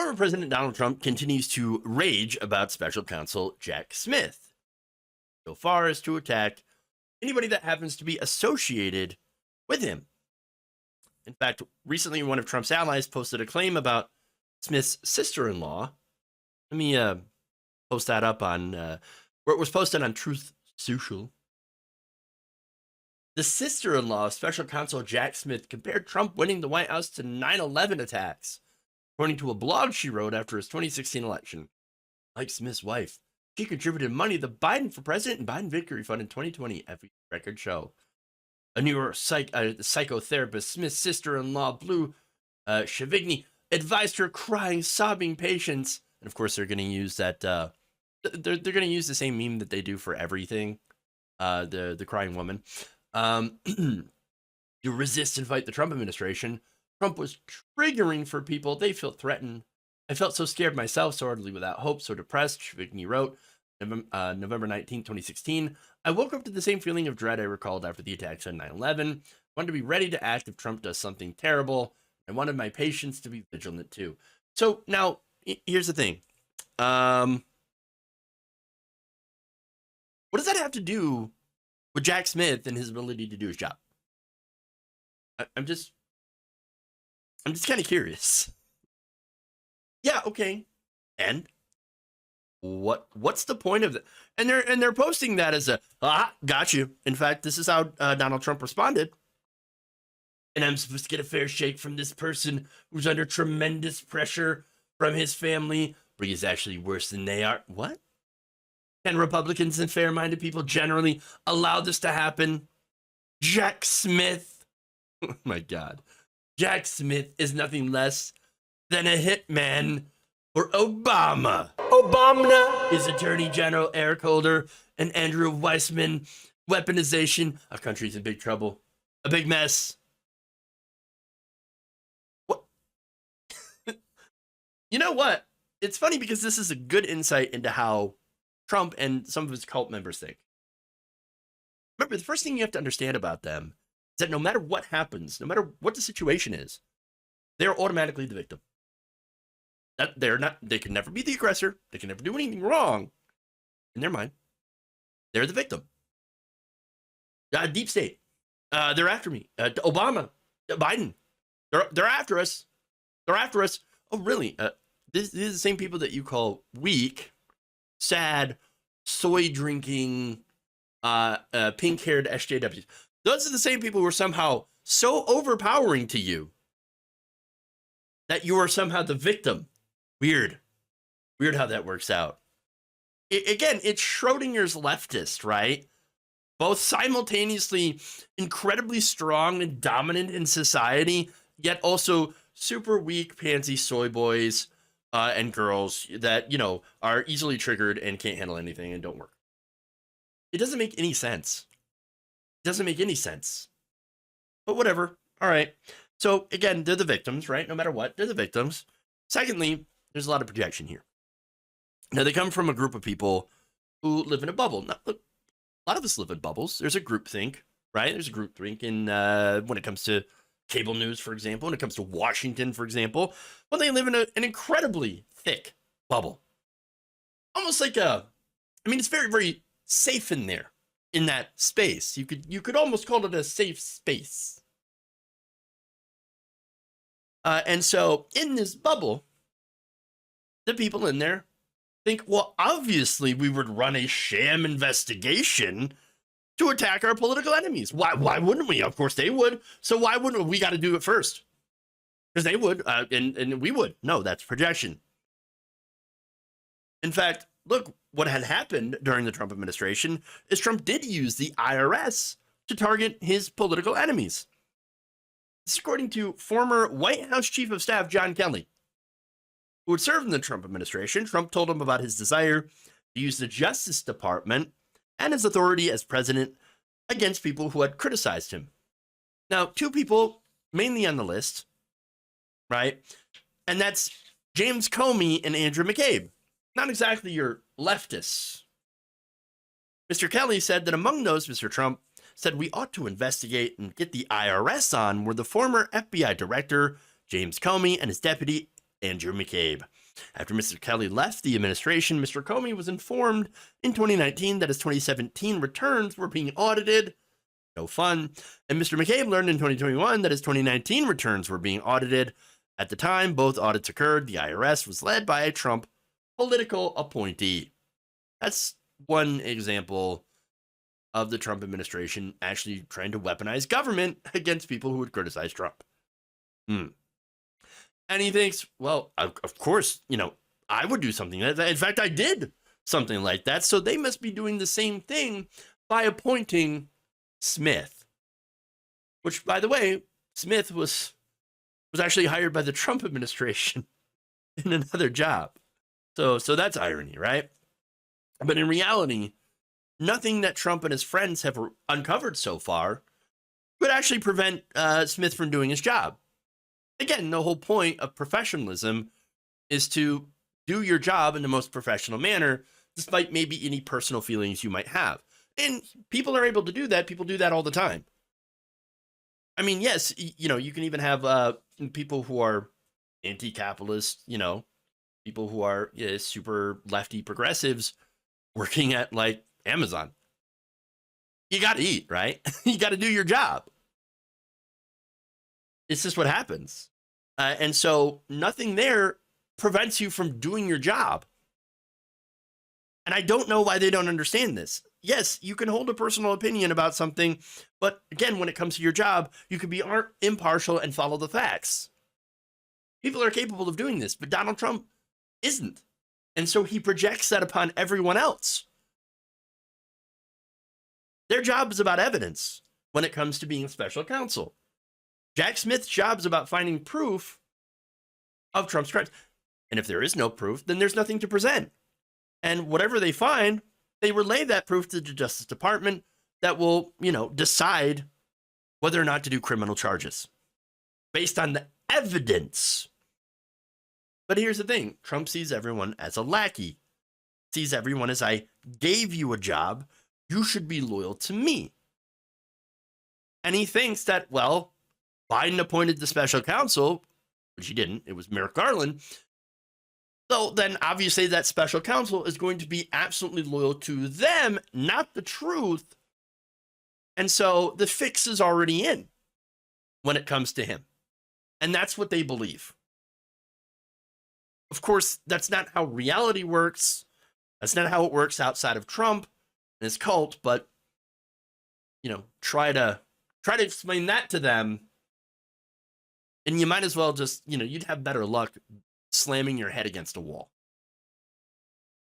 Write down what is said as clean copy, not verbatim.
Former President Donald Trump continues to rage about special counsel Jack Smith, so far as to attack anybody that happens to be associated with him. In fact, recently one of Trump's allies posted a claim about Smith's sister-in-law. Let me post that up on where it was posted on Truth Social. The sister-in-law of special counsel Jack Smith compared Trump winning the White House to 9/11 attacks, according to a blog she wrote after his 2016 election. Like Smith's wife, she contributed money to the Biden for President and Biden Victory Fund in 2020, every record show. A New York psychotherapist, Smith's sister-in-law, Blue Shavigny, advised her crying, sobbing patients. And of course, they're going to use that. They're going to use the same meme that they do for everything. The crying woman. To resist and fight the Trump administration. Trump was triggering for people. They felt threatened. I felt so scared myself, so utterly without hope, so depressed, Shavigny wrote. November 19, 2016. I woke up to the same feeling of dread I recalled after the attacks on 9/11. Wanted to be ready to act if Trump does something terrible. I wanted my patients to be vigilant too. So now, here's the thing. What does that have to do with Jack Smith and his ability to do his job? I'm just kind of curious. Yeah, okay. And what's the point of that? And they're posting that as a got you. In fact, this is how Donald Trump responded. And I'm supposed to get a fair shake from this person who's under tremendous pressure from his family, but he's actually worse than they are. What? Can Republicans and fair-minded people generally allow this to happen? Jack Smith. Oh my God. Jack Smith is nothing less than a hitman for Obama. Obama. His Attorney General Eric Holder and Andrew Weissman. Weaponization. Our country's in big trouble. A big mess. What? You know what? It's funny because this is a good insight into how Trump and some of his cult members think. Remember, the first thing you have to understand about them is that no matter what happens, no matter what the situation is, they're automatically the victim. That they can never be the aggressor. They can never do anything wrong. In their mind, they're the victim. Deep state. They're after me. Obama, Biden. They're after us. They're after us. Oh, really? These are the same people that you call weak, sad, soy drinking, pink-haired SJWs. Those are the same people who are somehow so overpowering to you that you are somehow the victim. Weird how that works out. Again, it's Schrodinger's leftist, right? Both simultaneously incredibly strong and dominant in society, yet also super weak, pansy soy boys and girls that, are easily triggered and can't handle anything and don't work. It doesn't make any sense. It doesn't make any sense. But whatever. All right. So again, they're the victims, right? No matter what, they're the victims. Secondly, there's a lot of projection here. Now, they come from a group of people who live in a bubble. Now, look, a lot of us live in bubbles. There's a groupthink, right? There's a groupthink when it comes to cable news, for example, when it comes to Washington, for example. Well, they live in an incredibly thick bubble. Almost like it's very, very safe in there, in that space. You could almost call it a safe space. And so in this bubble, the people in there think, well, obviously we would run a sham investigation to attack our political enemies. Why wouldn't we? Of course they would. So why wouldn't we? We got to do it first. Because they would, and we would. No, that's projection. In fact, look, what had happened during the Trump administration is Trump did use the IRS to target his political enemies. This is according to former White House Chief of Staff John Kelly, who had served in the Trump administration. Trump told him about his desire to use the Justice Department and his authority as president against people who had criticized him. Now, two people mainly on the list, right? And that's James Comey and Andrew McCabe. Not exactly your leftists. Mr. Kelly said that among those, Mr. Trump said we ought to investigate and get the IRS on were the former FBI director, James Comey, and his deputy, Andrew McCabe. After Mr. Kelly left the administration, Mr. Comey was informed in 2019 that his 2017 returns were being audited. No fun. And Mr. McCabe learned in 2021 that his 2019 returns were being audited. At the time both audits occurred, the IRS was led by a Trump political appointee. That's one example of the Trump administration actually trying to weaponize government against people who would criticize Trump. And he thinks, well, of course, I would do something. In fact, I did something like that. So they must be doing the same thing by appointing Smith, which, by the way, Smith was actually hired by the Trump administration in another job. So that's irony, right? But in reality, nothing that Trump and his friends have uncovered so far could actually prevent Smith from doing his job. Again, the whole point of professionalism is to do your job in the most professional manner, despite maybe any personal feelings you might have. And people are able to do that. People do that all the time. I mean, yes, you can even have people who are anti-capitalist, people who are super lefty progressives working at like Amazon. You got to eat, right? You got to do your job. It's just what happens. And so nothing there prevents you from doing your job. And I don't know why they don't understand this. Yes, you can hold a personal opinion about something, but again, when it comes to your job, you can be impartial and follow the facts. People are capable of doing this, but Donald Trump isn't. And so he projects that upon everyone else. Their job is about evidence when it comes to being a special counsel. Jack Smith's job is about finding proof of Trump's crimes. And if there is no proof, then there's nothing to present. And whatever they find, they relay that proof to the Justice Department that will, decide whether or not to do criminal charges based on the evidence. But here's the thing. Trump sees everyone as a lackey, sees everyone as I gave you a job. You should be loyal to me. And he thinks that, well, Biden appointed the special counsel, which he didn't. It was Merrick Garland. So then obviously that special counsel is going to be absolutely loyal to them, not the truth. And so the fix is already in when it comes to him. And that's what they believe. Of course, that's not how reality works. That's not how it works outside of Trump and his cult. But, try to explain that to them. And you might as well just, you'd have better luck slamming your head against a wall.